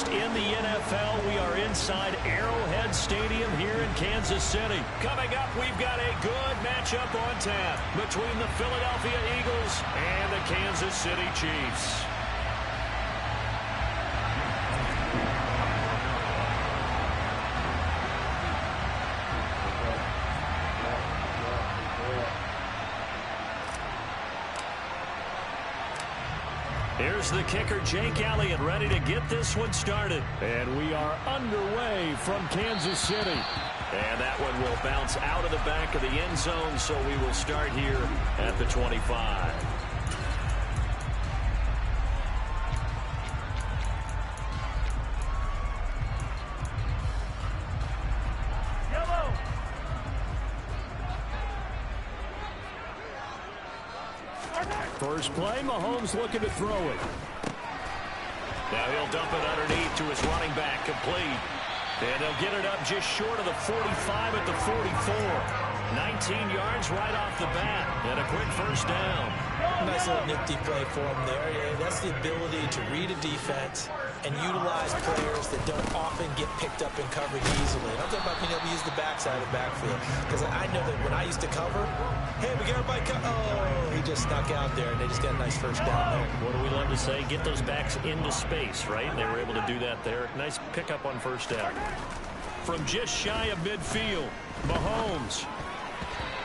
first in the NFL. We are inside Arrowhead Stadium here in Kansas City. Coming up, we've got a good matchup on tap between the Philadelphia Eagles and the Kansas City Chiefs. Here's the kicker, Jake Elliott, ready to get this one started. And we are underway from Kansas City. And that one will bounce out of the back of the end zone, so we will start here at the 25. First play, Mahomes looking to throw it. Now he'll dump it underneath to his running back, complete. And they'll get it up just short of the 45 at the 44. 19 yards right off the bat. And a quick first down. Nice little nifty play for him there. Yeah, that's the ability to read a defense and utilize players that don't often get picked up in coverage easily. And I'm talking about being able to use the backside of the backfield. Because I know that when I used to cover, hey, we got everybody oh, he just snuck out there, and they just got a nice first down there. What do we love to say? Get those backs into space, right? And they were able to do that there. Nice pickup on first down. From just shy of midfield, Mahomes.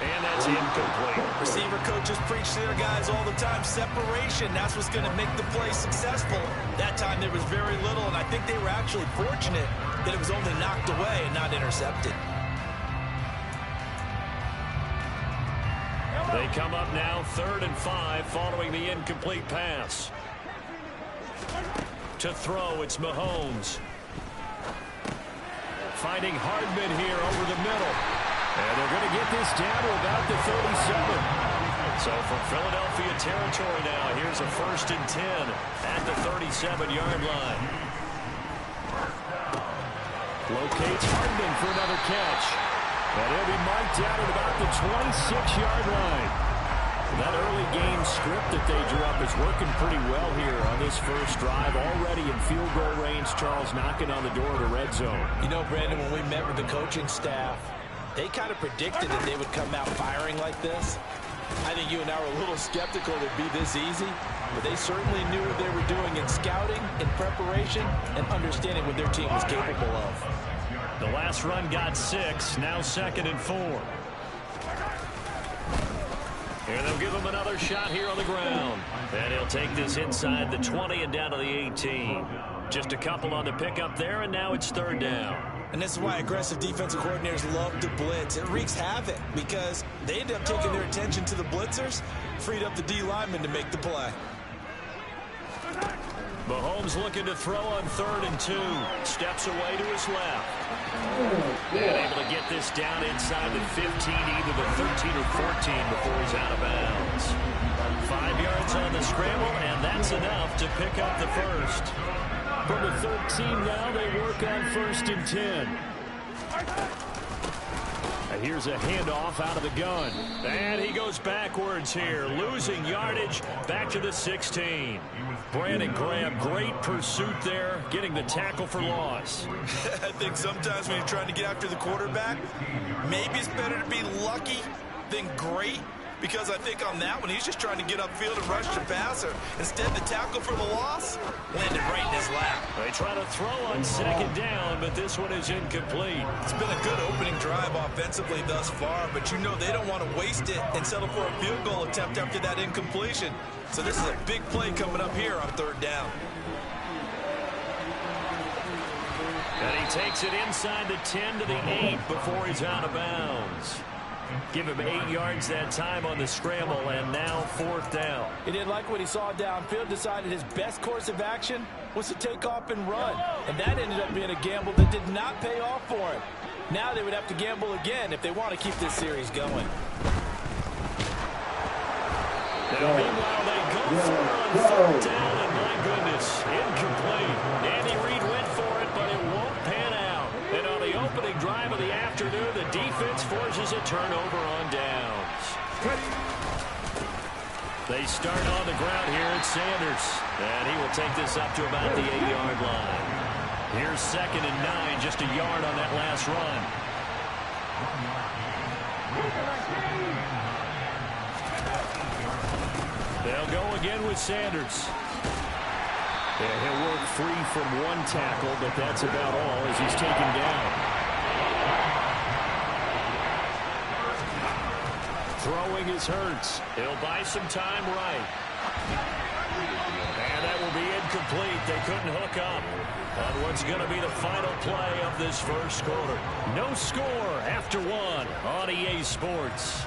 And that's incomplete. Receiver coaches preach to their guys all the time. Separation, that's what's going to make the play successful. That time there was very little, and I think they were actually fortunate that it was only knocked away and not intercepted. They come up now 3rd and 5 following the incomplete pass. To throw, it's Mahomes. Finding Hardman here over the middle. And they're going to get this down to about the 37. So from Philadelphia territory now, here's a 1st and 10 at the 37-yard line. Locates Hardman for another catch. And he'll be marked out at about the 26-yard line. That early game script that they drew up is working pretty well here on this first drive. Already in field goal range, Charles knocking on the door of the red zone. You know, Brandon, when we met with the coaching staff, they kind of predicted that they would come out firing like this. I think you and I were a little skeptical it would be this easy, but they certainly knew what they were doing in scouting, in preparation, and understanding what their team was capable of. The last run got 6, now 2nd and 4. And they'll give him another shot here on the ground. And he'll take this inside the 20 and down to the 18. Just a couple on the pickup there, and now it's 3rd down. And this is why aggressive defensive coordinators love to blitz. It wreaks havoc because they end up taking their attention to the blitzers, freed up the D lineman to make the play. Mahomes looking to throw on 3rd and 2. Steps away to his left. And able to get this down inside the 15, either the 13 or 14 before he's out of bounds. 5 yards on the scramble, and that's enough to pick up the first. From the 13 now, they work on 1st and 10. And here's a handoff out of the gun. And he goes backwards here, losing yardage back to the 16. Brandon Graham, great pursuit there, getting the tackle for loss. I think sometimes when you're trying to get after the quarterback, maybe it's better to be lucky than great. Because I think on that one, he's just trying to get upfield and rush the passer. Instead, the tackle for the loss landed right in his lap. They try to throw on 2nd down, but this one is incomplete. It's been a good opening drive offensively thus far, but you know they don't want to waste it and settle for a field goal attempt after that incompletion. So this is a big play coming up here on 3rd down. And he takes it inside the 10 to the 8 before he's out of bounds. Give him 8 yards that time on the scramble, and now 4th down. He didn't like what he saw downfield, decided his best course of action was to take off and run. And that ended up being a gamble that did not pay off for him. Now they would have to gamble again if they want to keep this series going. Now, meanwhile, they go for it on 3rd down, and my goodness, incomplete. Andy Reid went for it, but it won't pan out. And on the opening drive of the afternoon, the defense forces a turnover on downs. They start on the ground here at Sanders. And he will take this up to about the 8-yard line. Here's 2nd and 9, just a yard on that last run. They'll go again with Sanders. Yeah, he'll work free from one tackle, but that's about all as he's taken down. Throwing is Hurts. He'll buy some time right. And that will be incomplete. They couldn't hook up on what's going to be the final play of this first quarter. No score after one on EA Sports.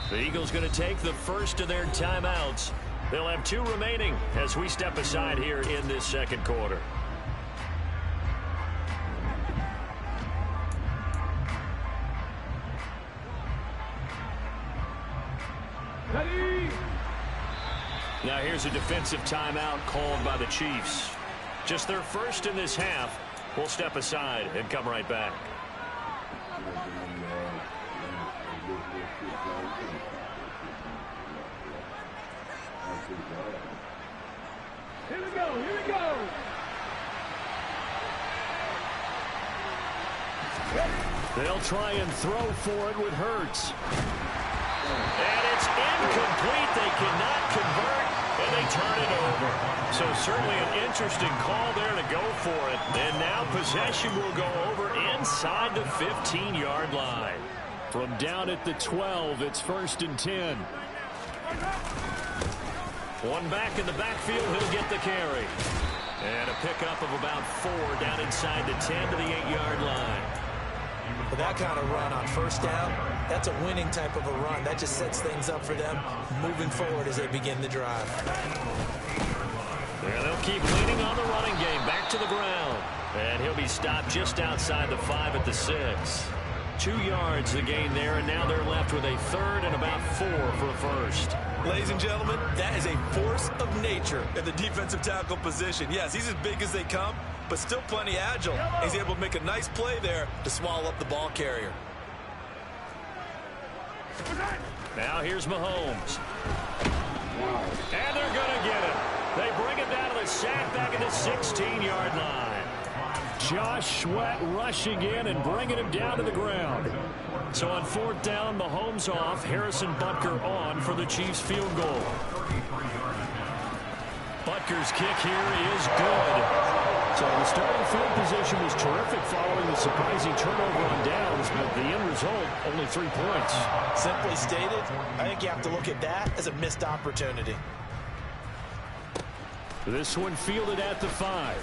The Eagles going to take the first of their timeouts. They'll have 2 remaining as we step aside here in this second quarter. Ready. Now here's a defensive timeout called by the Chiefs. Just their first in this half. We'll step aside and come right back. Here we go, here we go. They'll try and throw for it with Hurts. And it's incomplete. They cannot convert, and they turn it over. So certainly an interesting call there to go for it. And now possession will go over inside the 15-yard line. From down at the 12, it's 1st and 10. One back in the backfield, he'll get the carry. And a pickup of about 4 down inside the 10 to the 8-yard line. For that kind of run on first down, that's a winning type of a run. That just sets things up for them moving forward as they begin the drive. Yeah, they'll keep leaning on the running game. Back to the ground. And he'll be stopped just outside the 5 at the 6. 2 yards the gain there, and now they're left with a 3rd and about 4 for a first. Ladies and gentlemen, that is a force of nature in the defensive tackle position. Yes, he's as big as they come, but still plenty agile. He's able to make a nice play there to swallow up the ball carrier. Now here's Mahomes. And they're going to get it. They bring it down to the sack back at the 16-yard line. Josh Sweat rushing in and bringing him down to the ground. So on 4th down, Mahomes off, Harrison Butker on for the Chiefs field goal. Butker's kick here is good. So the starting field position was terrific following the surprising turnover on downs, but the end result, only 3 points. Simply stated, I think you have to look at that as a missed opportunity. This one fielded at the 5.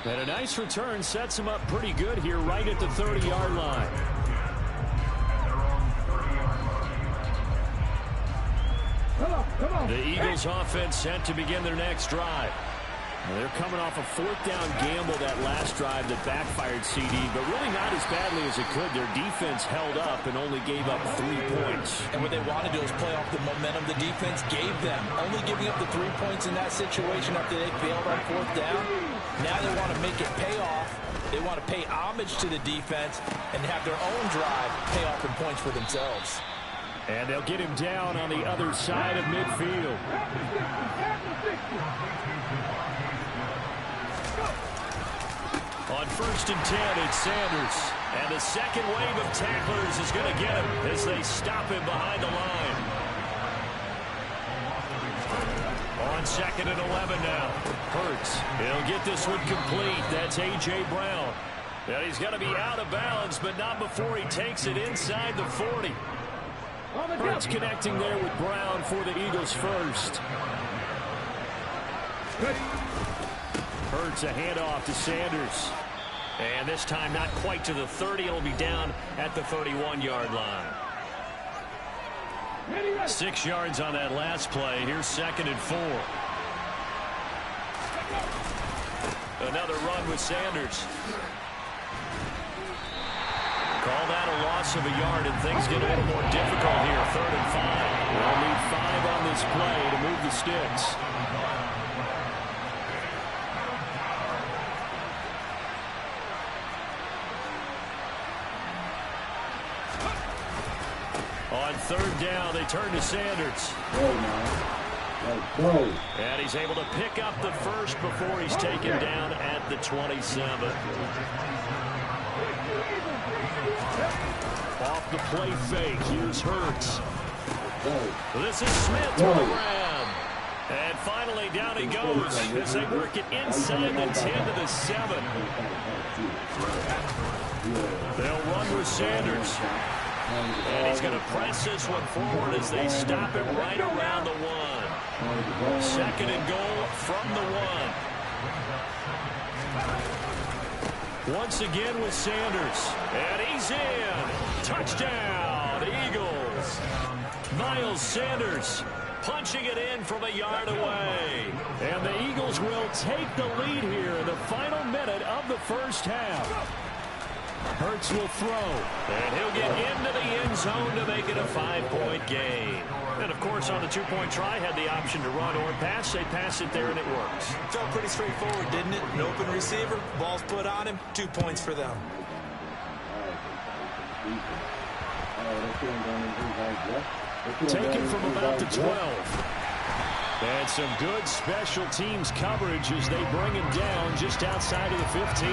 And a nice return sets him up pretty good here right at the 30-yard line. Come on. The Eagles offense set to begin their next drive. Now they're coming off a 4th down gamble that last drive that backfired CD, but really not as badly as it could. Their defense held up and only gave up 3 points. And what they want to do is play off the momentum the defense gave them. Only giving up the 3 points in that situation after they failed on 4th down. Now they want to make it pay off. They want to pay homage to the defense and have their own drive pay off in points for themselves. And they'll get him down on the other side of midfield. On 1st and 10, it's Sanders. And the second wave of tacklers is going to get him as they stop him behind the line. On 2nd and 11 now. Hurts. He'll get this one complete. That's A.J. Brown. And he's going to be out of bounds, but not before he takes it inside the 40. Hurts connecting there with Brown for the Eagles first. Hurts a handoff to Sanders. And this time not quite to the 30. It'll be down at the 31-yard line. 6 yards on that last play. Here's 2nd and 4. Another run with Sanders. Call that a loss of a yard, and things get a little more difficult here. 3rd and 5. They'll need 5 on this play to move the sticks. On 3rd down, they turn to Sanders. And he's able to pick up the first before he's taken down at the 27. Off the play fake, here's Hurts. This is Smith to the grab. And finally down he goes as they work it inside the 10 to the 7. They'll run with Sanders. And he's going to press this one forward as they stop it right around the 1. 2nd and goal from the 1. Once again with Sanders. And he's in. Touchdown, Eagles. Miles Sanders punching it in from a yard away. And the Eagles will take the lead here in the final minute of the first half. Hurts will throw, and he'll get into the end zone to make it a 5-point game. And, of course, on the 2-point try, had the option to run or pass. They pass it there, and it works. Felt pretty straightforward, didn't it? An open receiver, ball's put on him, 2 points for them. Taken from about the 12. And some good special teams coverage as they bring him down just outside of the 15.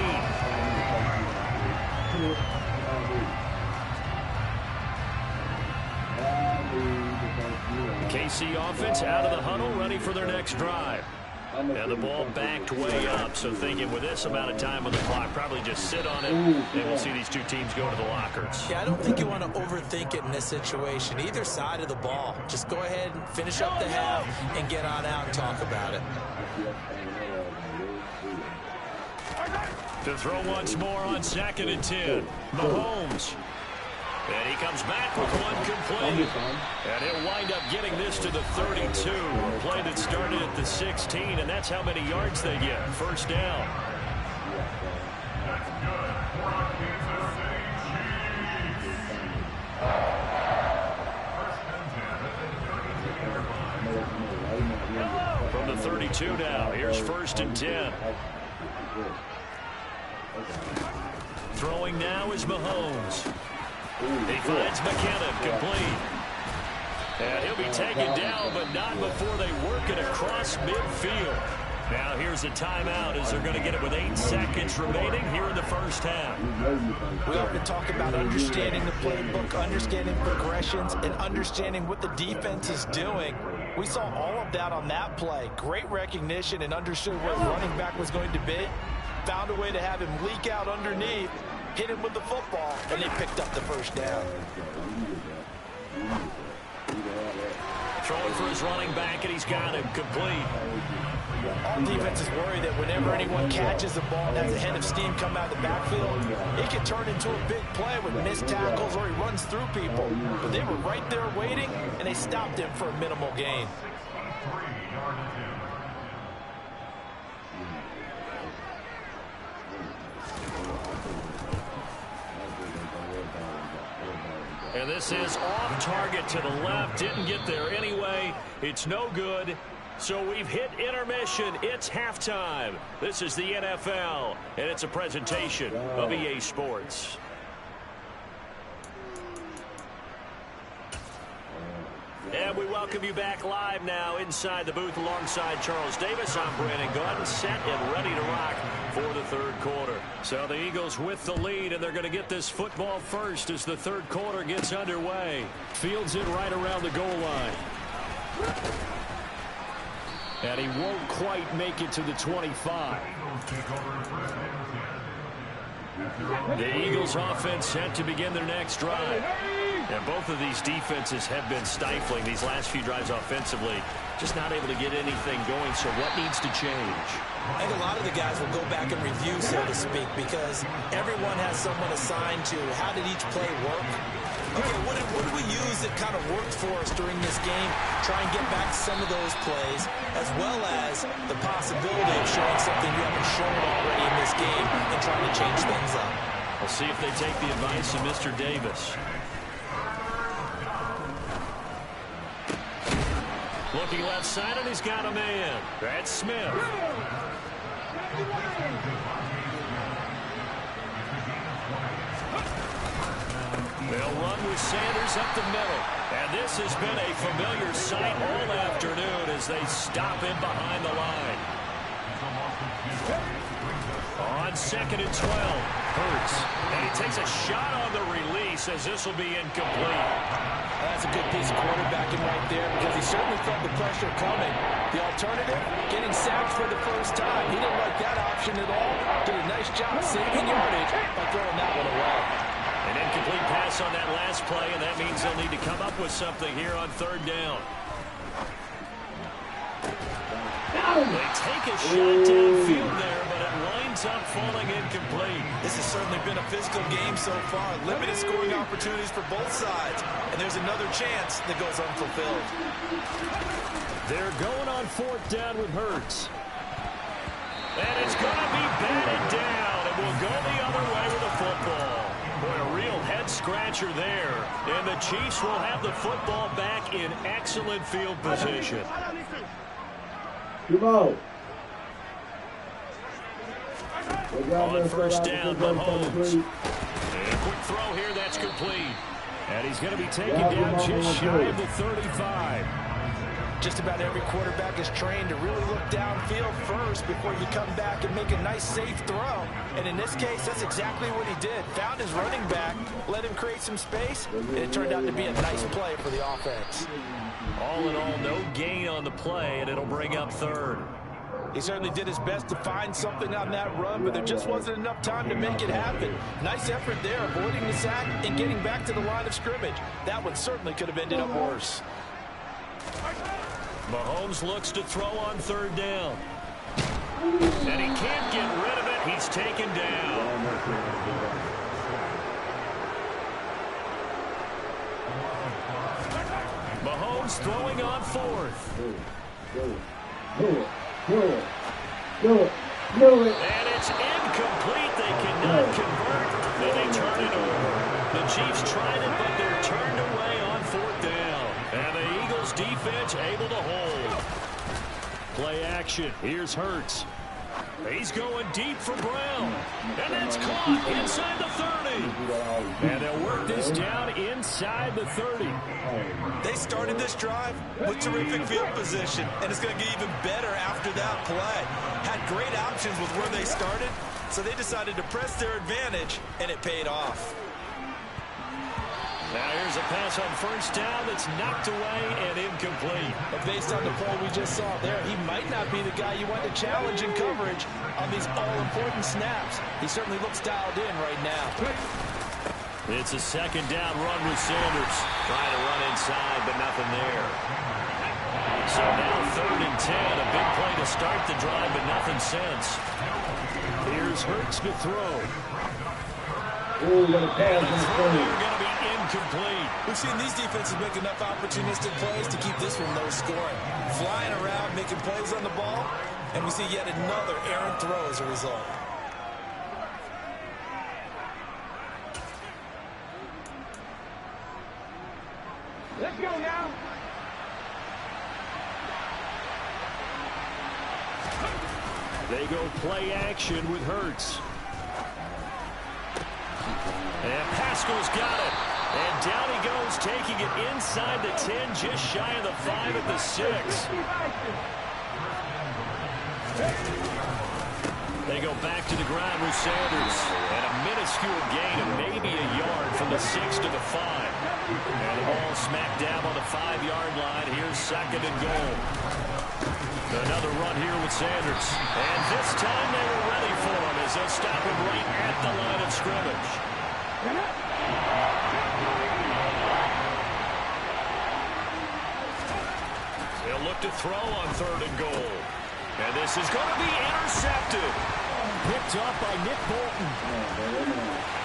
KC offense out of the huddle, ready for their next drive. And the ball backed way up, so thinking with this amount of time on the clock, probably just sit on it, and we'll see these two teams go to the lockers. Yeah, I don't think you want to overthink it in this situation. Either side of the ball. Just go ahead and finish up the half and get on out and talk about it. To throw once more on 2nd and 10. Mahomes. And he comes back with one complete. And he'll wind up getting this to the 32. A play that started at the 16, and that's how many yards they get. First down. From the 32 now, here's 1st and 10. Throwing now is Mahomes. He finds McKinnon, complete. And he'll be taken down, but not before they work it across midfield. Now here's a timeout as they're going to get it with 8 seconds remaining here in the first half. We often talk about understanding the playbook, understanding progressions, and understanding what the defense is doing. We saw all of that on that play. Great recognition and understood where the running back was going to be. Found a way to have him leak out underneath, hit him with the football, and they picked up the first down. Throwing for his running back, and he's got him complete. All defenses worry that whenever anyone catches the ball and has a head of steam come out of the backfield, it can turn into a big play with missed tackles or he runs through people. But they were right there waiting, and they stopped him for a minimal gain. And this is off target to the left. Didn't get there anyway. It's no good. So we've hit intermission. It's halftime. This is the NFL, and it's a presentation of EA Sports. And we welcome you back live now inside the booth alongside Charles Davis. I'm Brandon Gordon, set and ready to rock for the third quarter. So the Eagles with the lead, and they're going to get this football first as the third quarter gets underway. Fields it right around the goal line. And he won't quite make it to the 25. The Eagles offense set to begin their next drive. And both of these defenses have been stifling these last few drives offensively. Just not able to get anything going, so what needs to change? I think a lot of the guys will go back and review, so to speak, because everyone has someone assigned to how did each play work. Okay, what did we use that kind of worked for us during this game? Try and get back to some of those plays, as well as the possibility of showing something you haven't shown already in this game and trying to change things up. We'll see if they take the advice of Mr. Davis. Looking left side, and he's got a man. That's Smith. They'll run with Sanders up the middle. And this has been a familiar sight all afternoon as they stop him behind the line. On 2nd and 12, Hurts. And he takes a shot on the release as this will be incomplete. That's a good piece of quarterbacking right there because he certainly felt the pressure coming. The alternative, getting sacked for the first time. He didn't like that option at all. Did a nice job saving yardage by throwing that one away. An incomplete pass on that last play, and that means they'll need to come up with something here on 3rd down. They take a shot downfield there, but it winds up falling incomplete. This has certainly been a physical game so far. Limited scoring opportunities for both sides. And there's another chance that goes unfulfilled. They're going on 4th down with Hurts. And it's going to be batted down. It will go the other way with the football. Boy, a real head-scratcher there. And the Chiefs will have the football back in excellent field position. On 1st down, Mahomes. And a quick throw here, that's complete. And he's going to be taken down just shy of the 35. Just about every quarterback is trained to really look downfield first before you come back and make a nice, safe throw. And in this case, that's exactly what he did. Found his running back, let him create some space, and it turned out to be a nice play for the offense. All in all, no gain on the play, and it'll bring up 3rd. He certainly did his best to find something on that run, but there just wasn't enough time to make it happen. Nice effort there, avoiding the sack and getting back to the line of scrimmage. That one certainly could have ended up worse. Mahomes looks to throw on 3rd down. And he can't get rid of it. He's taken down. Mahomes throwing on 4th. And it's incomplete. They cannot convert. And they turn it over. The Chiefs tried it, but they're turned away on 4th down. And the Eagles defense able to hold. Play action. Here's Hurts. He's going deep for Brown. And that's caught inside the 30. And they'll work this down inside the 30. They started this drive with terrific field position, and it's going to get even better after that play. Had great options with where they started, so they decided to press their advantage, and it paid off. Now here's a pass on 1st down that's knocked away and incomplete. But based on the play we just saw there, he might not be the guy you want to challenge in coverage on these all-important snaps. He certainly looks dialed in right now. It's a 2nd down run with Sanders. Trying to run inside, but nothing there. So now 3rd and 10. A big play to start the drive, but nothing since. Here's Hurts to throw. And the throw going to be incomplete. We've seen these defenses make enough opportunistic plays to keep this one low scoring. Flying around, making plays on the ball, and we see yet another errant throw as a result. Let's go now. They go play action with Hurts. And Pascal's got it. And down he goes, taking it inside the 10, just shy of the 5 at the 6. They go back to the ground with Sanders. And a minuscule gain of maybe a yard from the 6 to the 5. And the ball smack dab on the 5-yard line. Here's 2nd and goal. Another run here with Sanders. And this time they were ready for him as they'll stop him right at the line of scrimmage. look to throw on 3rd and goal. And this is going to be intercepted. Picked up by Nick Bolton.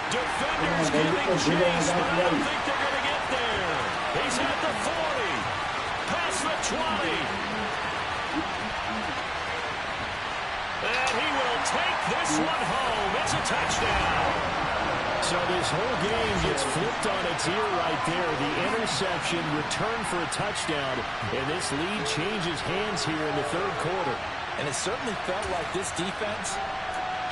Defenders giving chase, but I don't think they're going to get there. He's at the 40. Past the 20. And he will take this one home. It's a touchdown. So this whole game gets flipped on its ear right there. The interception, return for a touchdown, and this lead changes hands here in the 3rd quarter. And it certainly felt like this defense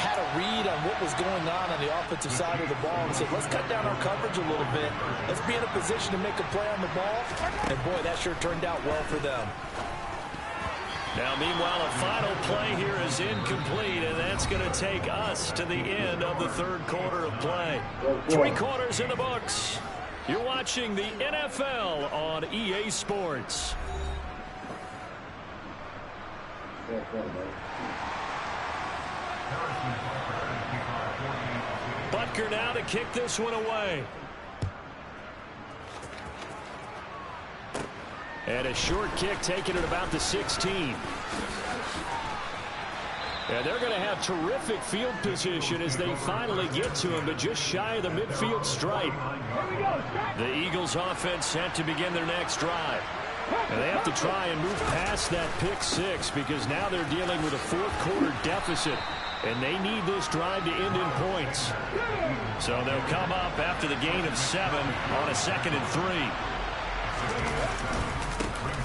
had a read on what was going on the offensive side of the ball and said, let's cut down our coverage a little bit. Let's be in a position to make a play on the ball. And, boy, that sure turned out well for them. Now, meanwhile, a final play here is incomplete, and that's going to take us to the end of the 3rd quarter of play. 3 quarters in the books. You're watching the NFL on EA Sports. Butker now to kick this one away. And a short kick taken at about the 16. And they're going to have terrific field position as they finally get to him, but just shy of the midfield stripe. The Eagles offense set to begin their next drive. And they have to try and move past that pick 6 because now they're dealing with a 4th quarter deficit. And they need this drive to end in points. So they'll come up after the gain of 7 on a 2nd and 3.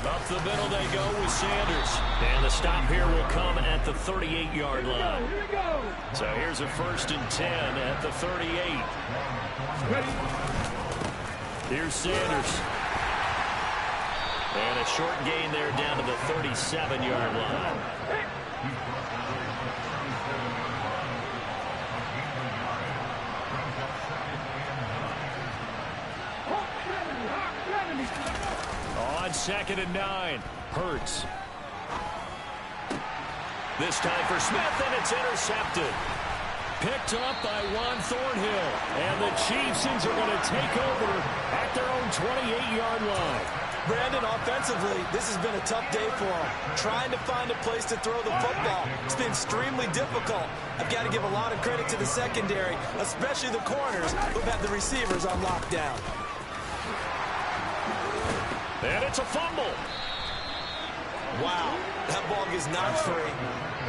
Up the middle they go with Sanders. And the stop here will come at the 38-yard line. So here's a 1st and 10 at the 38. Here's Sanders. And a short gain there down to the 37-yard line. On 2nd and 9, Hurts. This time for Smith, and it's intercepted. Picked up by Juan Thornhill. And the Chiefs are going to take over at their own 28-yard line. Brandon, offensively, this has been a tough day for them. Trying to find a place to throw the football. It's been extremely difficult. I've got to give a lot of credit to the secondary, especially the corners who've had the receivers on lockdown. And it's a fumble. Wow, that ball gets knocked free,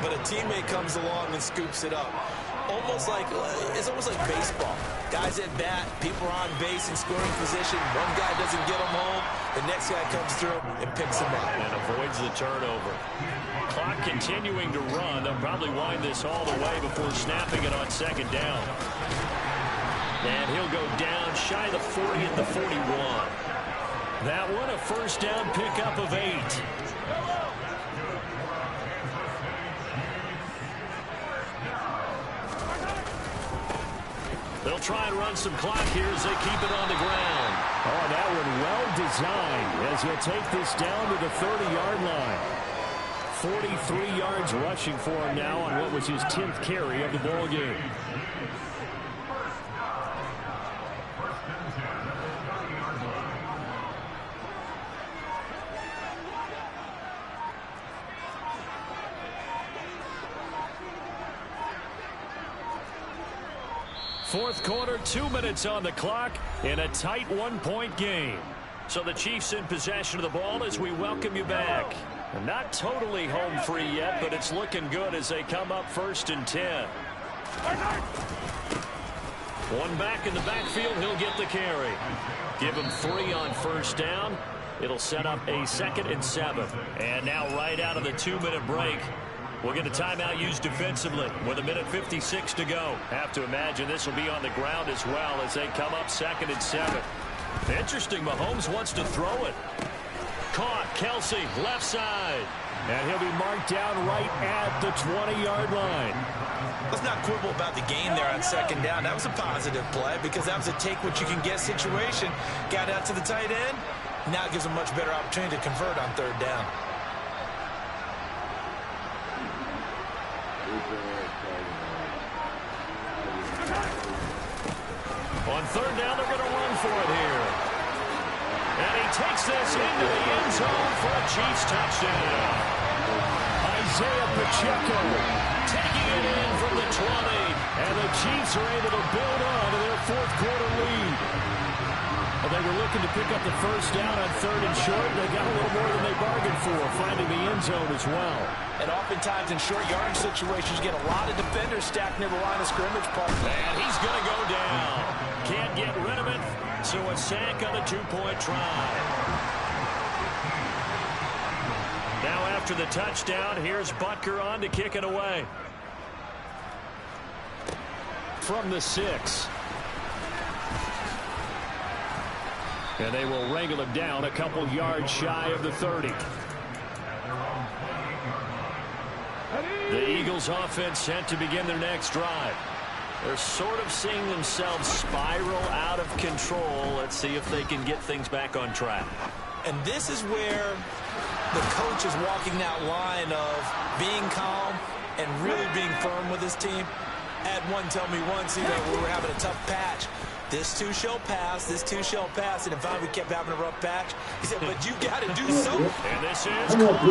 but a teammate comes along and scoops it up. It's almost like baseball. Guys at bat, people are on base in scoring position. One guy doesn't get them home. The next guy comes through and picks them up. And avoids the turnover. Clock continuing to run. They'll probably wind this all the way before snapping it on 2nd down. And he'll go down shy of the 40 at the 41. That one a 1st down pickup of 8. They'll try and run some clock here as they keep it on the ground. Oh, that one well designed as he'll take this down to the 30-yard line. 43 yards rushing for him now on what was his 10th carry of the ball game. Fourth quarter, 2 minutes on the clock in a tight 1-point game. So the Chiefs in possession of the ball as we welcome you back. Not totally home free yet, but it's looking good as they come up 1st and 10. One back in the backfield, he'll get the carry. Give him 3 on 1st down. It'll set up a 2nd and 7. And now right out of the 2-minute break, we'll get a timeout used defensively with 1:56 to go. Have to imagine this will be on the ground as well as they come up 2nd and 7. Interesting, Mahomes wants to throw it. Caught, Kelsey, left side. And he'll be marked down right at the 20-yard line. Let's not quibble about the gain there on 2nd down. That was a positive play because that was a take-what-you-can-get situation. Got out to the tight end. Now it gives them a much better opportunity to convert on 3rd down. On 3rd down, they're going to run for it here. And he takes this into the end zone for a Chiefs touchdown. Isaiah Pacheco taking it in from the 20. And the Chiefs are able to build on to their fourth quarter lead. Well, they were looking to pick up the first down on 3rd and short. They got a little more than they bargained for, finding the end zone as well. And oftentimes in short yardage situations, you get a lot of defenders stacked near the line of scrimmage. And he's going to go down. Can't get rid of it, so a sack on the 2-point try. Now after the touchdown, here's Butker on to kick it away. From the 6. And they will wrangle him down a couple yards shy of the 30. The Eagles offense set to begin their next drive. They're sort of seeing themselves spiral out of control. Let's see if they can get things back on track. And this is where the coach is walking that line of being calm and really being firm with his team. Had one tell me once, we were having a tough patch. This too shall pass, this too shall pass. And in fact, we kept having a rough patch. He said, but you got to do something. And this is caught.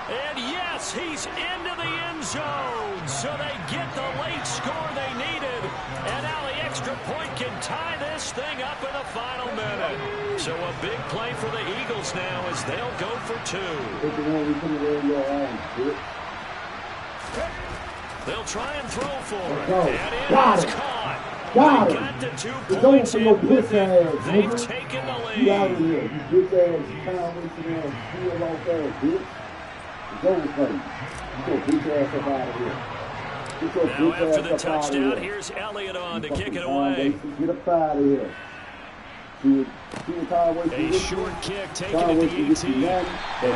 And yes, he's into the end zone. So they get the late score they needed. And now the extra point can tie this thing up in the final minute. So a big play for the Eagles now as they'll go for 2. They'll try and throw for it. And it is caught. They got the 2 points in with it. They've taken the lead. Now after the touchdown, here's Elliott on to kick it away. Get up out of here. A short kick taken at the 18. And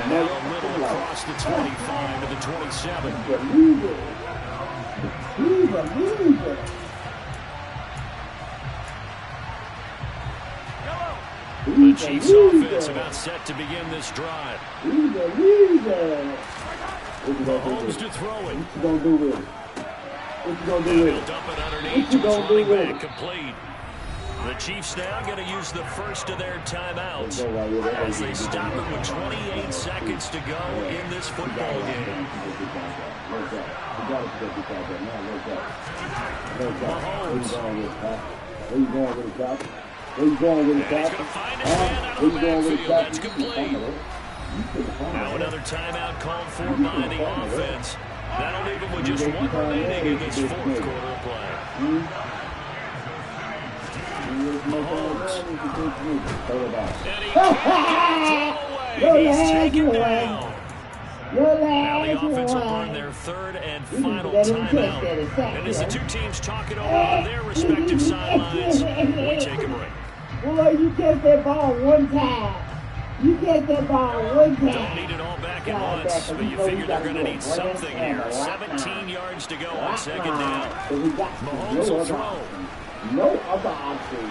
now a little across the 25 to the 27. The Chiefs offense about set to begin this drive. Mahomes to throw it. What you gonna do with it? What you gonna do with He'll it? dump it underneath to his running back, complete. The Chiefs now going to use the first of their timeouts as they stop it with 28 seconds to go in this football game. Mahomes. Where you going with it, Doc? Where you going with it, And he's Doc? going to find his man out of the backfield. That's complete. Now another timeout called for by the offense. That'll leave him with just 1 remaining in this fourth quarter of play. Mahomes. And he can't get it away. He's taken down. Now the offense will burn their 3rd and final timeout. And as the two teams talk it over on their respective sidelines, we take a break. Boy, you catch that ball one time. You catch that ball one time. Don't need it all back at once, but you figure they're going to need something here. 17 yards to go on 2nd down. Mahomes will throw. No other option.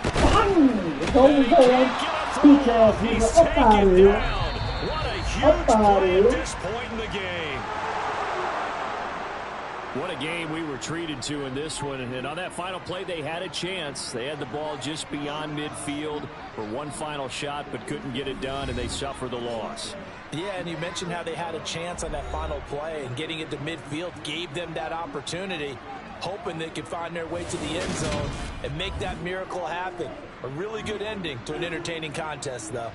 It's And he over. can't get a throw. He's taken down. What a huge play at this point in the game. What a game we were treated to in this one. And on that final play, they had a chance. They had the ball just beyond midfield for one final shot, but couldn't get it done, and they suffered the loss. Yeah, and you mentioned how they had a chance on that final play, and getting it to midfield gave them that opportunity, hoping they could find their way to the end zone and make that miracle happen. A really good ending to an entertaining contest, though.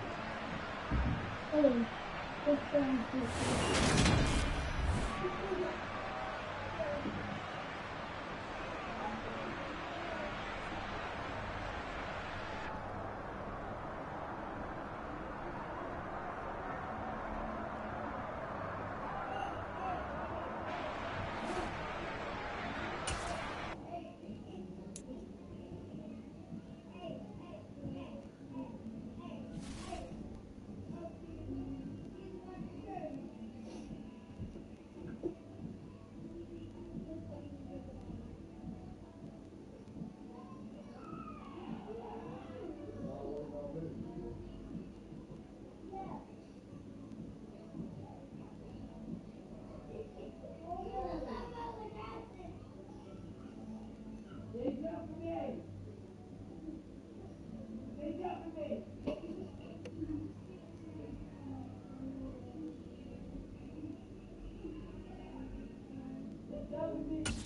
70.